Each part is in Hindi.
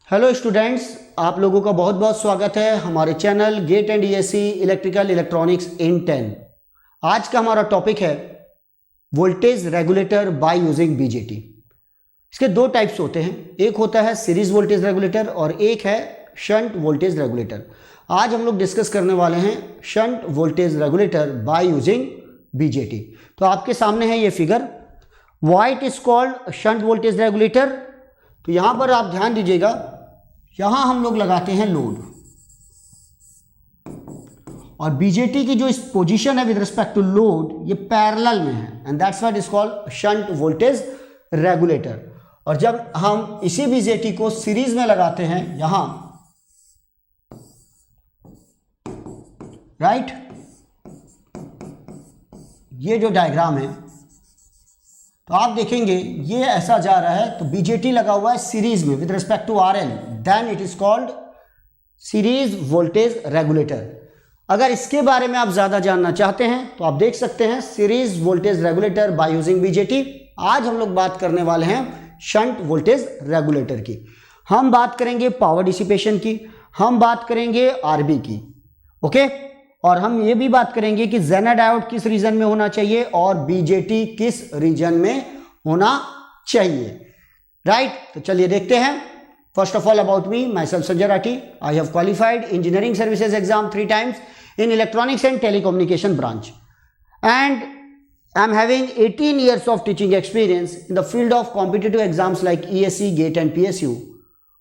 हेलो स्टूडेंट्स, आप लोगों का बहुत बहुत स्वागत है हमारे channel GATE and ESC electrical electronics in 10। आज का हमारा टॉपिक है voltage regulator by using BJT. इसके दो टाइप्स होते हैं, एक होता है सीरीज वोल्टेज रेगुलेटर और एक है शंट वोल्टेज रेगुलेटर। आज हम लोग डिस्कस करने वाले हैं shunt voltage regulator by using BJT. तो आपके सामने है ये figure, why it is called shunt voltage regulator. तो यहां पर आप ध्यान दीजिएगा, यहां हम लोग लगाते हैं लोड और बीजेटी की जो इस पोजीशन है विद रिस्पेक्ट टू लोड ये पैरेलल में है and that's why it is called shunt voltage regulator. और जब हम इसी बीजेटी को सीरीज में लगाते हैं यहां, राइट, ये जो डायग्राम है तो आप देखेंगे ये ऐसा जा रहा है, तो बीजेटी लगा हुआ है सीरीज में with respect to RL, then it is called series voltage regulator. अगर इसके बारे में आप ज्यादा जानना चाहते हैं तो आप देख सकते हैं series voltage regulator by using BJT. आज हम लोग बात करने वाले हैं शंट वोल्टेज रेगुलेटर की। हम बात करेंगे पावर डिसिपेशन की, हम बात करेंगे आरबी की, ओके, और हम ये भी बात करेंगे कि जेनर डायोड किस रीजन में होना चाहिए और बीजेटी किस रीजन में होना चाहिए, राइट। तो चलिए देखते हैं। First of all about me, my self Sanjay Rathi. I have qualified engineering services exam 3 times in electronics and telecommunication branch and I am having 18 years of teaching experience in the field of competitive exams like ESE, GATE and PSU।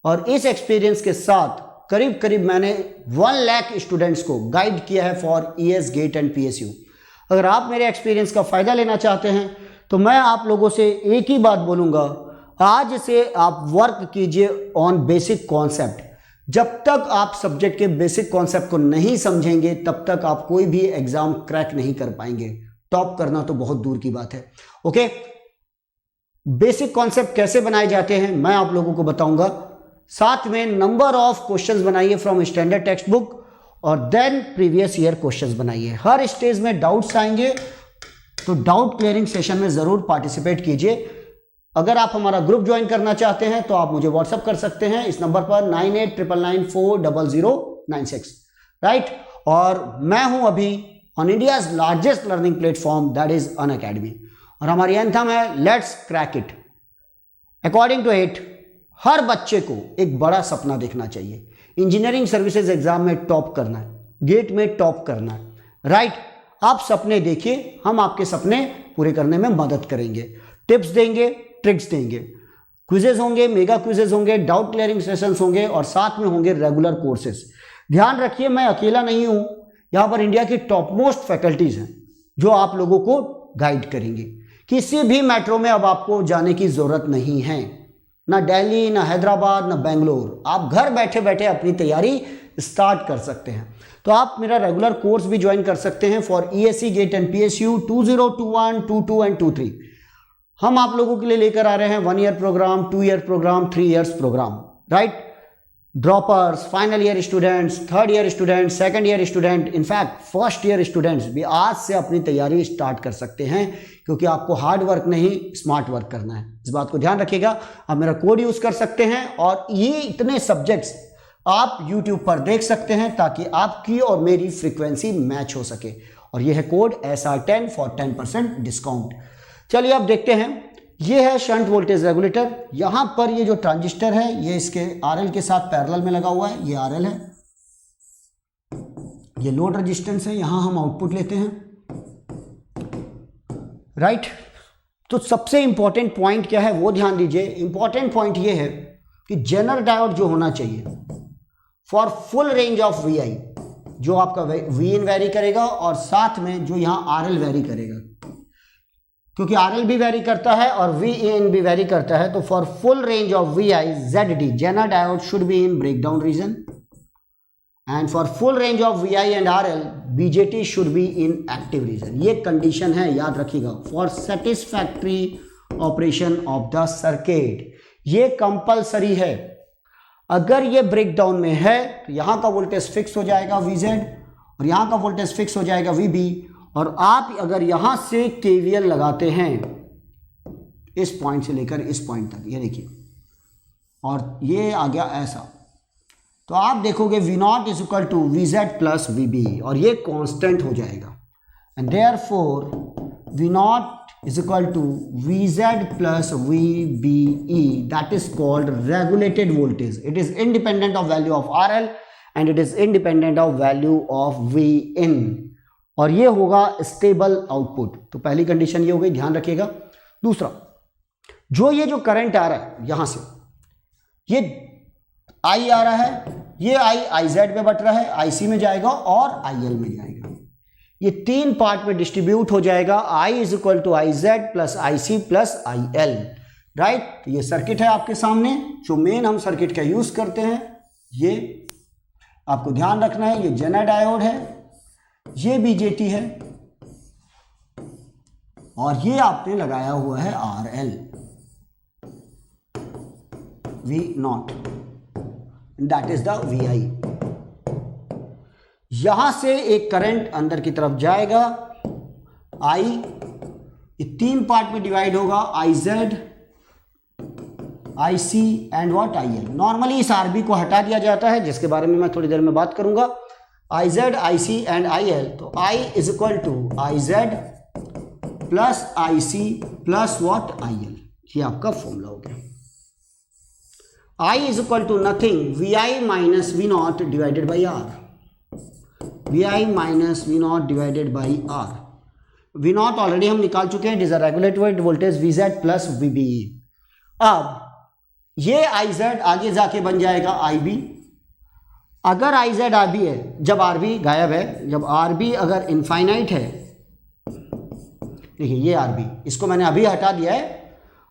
और इस एक्सपीरियंस के साथ करीब करीब मैंने 1 लाख स्टूडेंट्स को गाइड किया है for ES, GATE and PSU। अगर आप मेरे एक्सपीरियंस का फ़ायदा लेना चाहते हैं तो मैं आप लोगों से एक ही बात बोलूँगा, आज से आप वर्क कीजिए ऑन बेसिक कॉन्सेप्ट। जब तक आप सब्जेक्ट के बेसिक कॉन्सेप्ट को नहीं समझेंगे तब तक आप कोई भी एग्ज़ाम क्रैक नहीं कर पाएंगे। टॉप करना तो बहुत दूर की बात है, ओके। बेसिक कॉन्सेप्ट कैसे बनाए जाते हैं मैं आप लोगों को बताऊंगा, साथ में नंबर ऑफ क्वेश्चंस बनाइए फ्रॉम स्टैंडर्ड टेक्स्ट बुक और देन प्रीवियस ईयर क्वेश्चंस बनाइए। हर स्टेज में डाउट्स आएंगे तो डाउट क्लियरिंग सेशन में जरूर पार्टिसिपेट कीजिए। अगर आप हमारा ग्रुप ज्वाइन करना चाहते हैं तो आप मुझे व्हाट्सअप कर सकते हैं इस नंबर पर 9899940096, राइट। और मैं हूं अभी on India's largest learning platform that is Unacademy और हमारी एंथम है let's crack it. According to it हर बच्चे को एक बड़ा सपना देखना चाहिए, इंजीनियरिंग सर्विसेज एग्जाम में टॉप करना है, गेट में टॉप करना है, राइट। आप सपने देखिए, हम आपके सपने पूरे करने में मदद करेंगे, टिप्स देंगे, ट्रिक्स देंगे, क्विजेज होंगे, मेगा क्विजेज होंगे, डाउट क्लियरिंग सेशंस होंगे और साथ में होंगे रेगुलर कोर्सेज। ध्यान रखिए मैं अकेला नहीं हूं, यहां पर इंडिया की टॉप मोस्ट फैकल्टीज हैं जो आप लोगों को गाइड करेंगे। किसी भी मेट्रो में अब आपको जाने की जरूरत नहीं है, ना दिल्ली, ना हैदराबाद, ना बेंगलोर। आप घर बैठे बैठे अपनी तैयारी स्टार्ट कर सकते हैं। तो आप मेरा रेगुलर कोर्स भी ज्वाइन कर सकते हैं for ESE, GATE and PSU 2021, 22 and 23। हम आप लोगों के लिए लेकर आ रहे हैं 1 year program, 2 year program, 3 years program, right. Droppers, final year students, 3rd year students, 2nd year student, in fact 1st year students भी आज से अपनी तैयारी स्टार्ट कर सकते हैं, क्योंकि आपको हार्ड वर्क नहीं स्मार्ट वर्क करना है। इस बात को ध्यान रखिएगा। आप मेरा कोड यूज कर सकते हैं और ये इतने सब्जेक्ट्स आप YouTube पर देख सकते हैं ताकि आपकी और मेरी फ्रीक्वेंसी मैच हो सके। और ये है कोड SR10 फॉर 10% डिस्काउंट। चलिए अब देखते हैं, ये है शंट वोल्टेज रेगुलेटर। यहां पर ये जो ट्रांजिस्टर है ये इसके RL के साथ पैरेलल में लगा हुआ है, ये RL है, ये लोड रेजिस्टेंस है, यहां हम आउटपुट लेते हैं, राइट। तो सबसे इंपॉर्टेंट पॉइंट क्या है वो ध्यान दीजिए। इंपॉर्टेंट पॉइंट ये है कि जेनर डायोड जो होना चाहिए for full range of VI, जो आपका Vin वेरी करेगा और साथ में जो यहां RL वेरी करेगा, क्योंकि RL भी वेरी करता है और Vin भी वेरी करता है। तो for full range of VI ZD Zener diode should be in breakdown region and for full range of VI and RL BJT should be in active region. ये कंडीशन है, याद रखिएगा, for satisfactory operation of the circuit. ये कंपलसरी है। अगर ये ब्रेकडाउन में है तो यहां का वोल्टेज फिक्स हो जाएगा VZ और यहां का वोल्टेज फिक्स हो जाएगा VB। और आप अगर यहां से KVL लगाते हैं इस पॉइंट से लेकर इस पॉइंट तक, ये देखिए और ये आ गया ऐसा, तो आप देखोगे V naught is equal to V Z plus V B, और ये कांस्टेंट हो जाएगा, and therefore V naught is equal to Vz plus VBE, that is called regulated voltage. It is independent of value of RL and it is independent of value of Vin, और ये होगा स्टेबल आउटपुट। तो पहली कंडीशन ये हो गई, ध्यान रखिएगा। दूसरा, जो करंट आ रहा है यहां से, ये I आ रहा है, ये IZ में बट रहा है, IC में जाएगा और IL में जाएगा, ये तीन पार्ट में डिस्ट्रीब्यूट हो जाएगा। I is equal to IZ plus IC plus IL, right. ये सर्किट है आपके सामने, जो मेन हम सर्किट का यूज करते हैं। ये आपको ध्यान रखना है, ये जेनर डायोड है, ये BJT है, और ये आपने लगाया हुआ है RL V0, that is the VI। यहां से एक करंट अंदर की तरफ जाएगा, I, ये तीन पार्ट में डिवाइड होगा, IZ, IC and what IL। Normally इस RB को हटा दिया जाता है, जिसके बारे में मैं थोड़ी देर में बात करूंगा। IZ, IC एंड IL, तो I is equal to IZ plus IC plus what IL, ये आपका फॉर्मूला हो गया। I is equal to nothing VI minus V0 divided by R, VI minus V0 divided by R। V0 already हम निकाल चुके हैं, it is a regulated voltage VZ plus VBE। अब ये IZ आगे जाके बन जाएगा IB। अगर IZ RB है, जब RB गायब है, जब RB अगर इनफाइनाइट है, देखिए ये RB, इसको मैंने अभी हटा दिया है,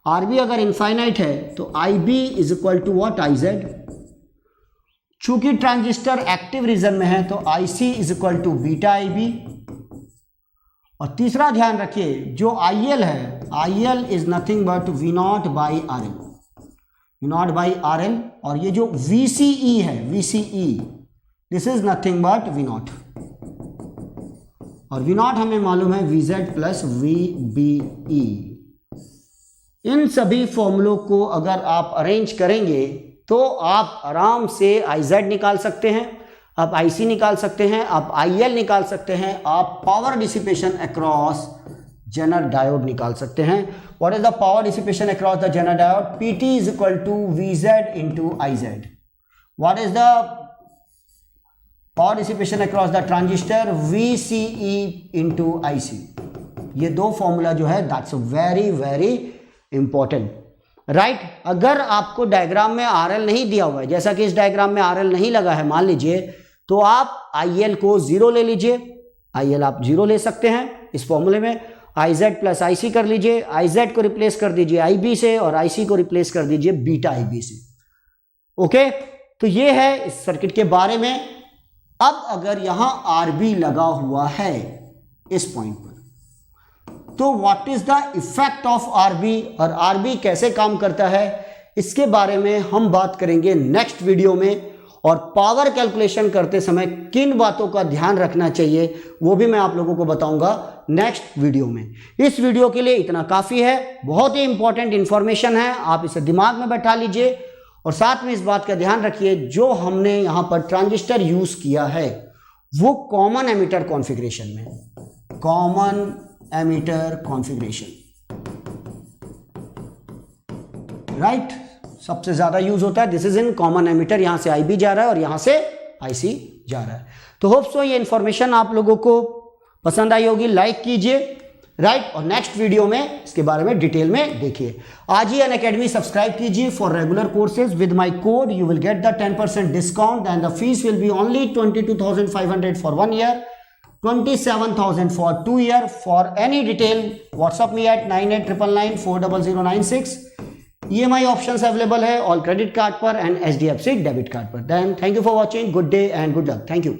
RB अगर इनफाइनाइट है तो IB is equal to what IZ। चूंकि ट्रांजिस्टर एक्टिव रीजन में है तो IC is equal to beta IB। और तीसरा ध्यान रखिए, जो IL है, IL is nothing but V0 by RL, V0 by RL, और ये जो VCE है, VCE, this is nothing but V0, और V0 हमें मालूम है VZ प्लस VBE। इन सभी फॉर्मूलों को अगर आप अरेंज करेंगे तो आप आराम से IZ निकाल सकते हैं, आप IC निकाल सकते हैं, आप IL निकाल सकते हैं, आप power dissipation across Zener diode निकाल सकते हैं। What is the power dissipation across the Zener diode? PT is equal to VZ into IZ। What is the power dissipation across the transistor? VCE into IC। ये दो फॉर्मूला जो है, that's very very important, right. अगर आपको डायग्राम में RL नहीं दिया हुआ है, जैसा कि इस डायग्राम में RL नहीं लगा है मान लीजिए, तो आप IL को 0 ले लीजिए, IL आप 0 ले सकते हैं इस फॉर्मूले में। IZ प्लस IC कर लीजिए, IZ को रिप्लेस कर दीजिए IB से, और IC को रिप्लेस कर दीजिए बीटा IB से। ओके, तो ये है इस सर्किट के बारे में। अब अगर यहां RB लगा हुआ है इस पॉइंट पर, तो what is the effect of RB, और RB कैसे काम करता है, इसके बारे में हम बात करेंगे नेक्स्ट वीडियो में। और पावर कैलकुलेशन करते समय किन बातों का ध्यान रखना चाहिए, वो भी मैं आप लोगों को बताऊंगा नेक्स्ट वीडियो में। इस वीडियो के लिए इतना काफ़ी है, बहुत ही इंपॉर्टेंट इंफॉर्मेशन है, आप इसे दिमाग में बैठा लीजिए। और साथ में इस बात का ध्यान रखिए, जो हमने यहाँ पर ट्रांजिस्टर यूज़ किया है वो कॉमन एमीटर कॉन्फ़िगरेशन में, कॉमन एमीटर कॉन्फ़िगरेशन, राइट, सबसे ज्यादा यूज होता है। This is in common ammeter, यहां से IB जा रहा है और यहां से IC जा रहा है। तो होप सो ये इंफॉर्मेशन आप लोगों को पसंद आई होगी, लाइक कीजिए, राइट। और नेक्स्ट वीडियो में इसके बारे में डिटेल में देखिए। आज ही अनअकैडमी सब्सक्राइब कीजिए for regular courses. With my code you will get the 10% discount and the fees will be only 22,500 for 1 year, 27,000 for 2 years. For any detail, WhatsApp me at 9899940096. EMI options available है all credit card पर and HDFC debit card पर. Then thank you for watching. Good day and good luck. Thank you.